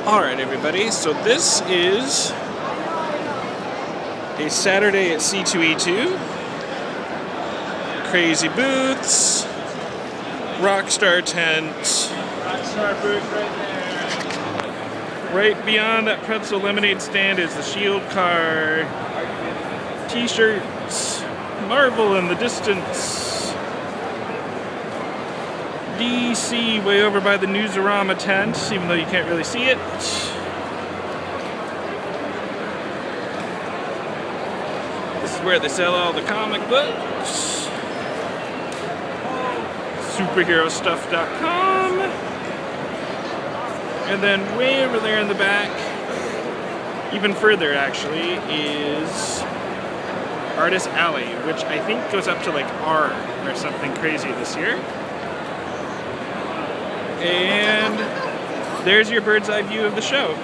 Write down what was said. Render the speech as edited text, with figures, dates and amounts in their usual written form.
Alright everybody, so this is a Saturday at C2E2. Crazy booths, Rockstar tent. Rockstar booth right there. Right beyond that pretzel lemonade stand is the Shield car. T-shirts, Marvel in the distance. DC way over by the Newsarama tent, even though you can't really see it. This is where they sell all the comic books. Superherostuff.com. And then way over there in the back, even further actually, is Artist Alley, which I think goes up to like R or something crazy this year. And there's your bird's eye view of the show.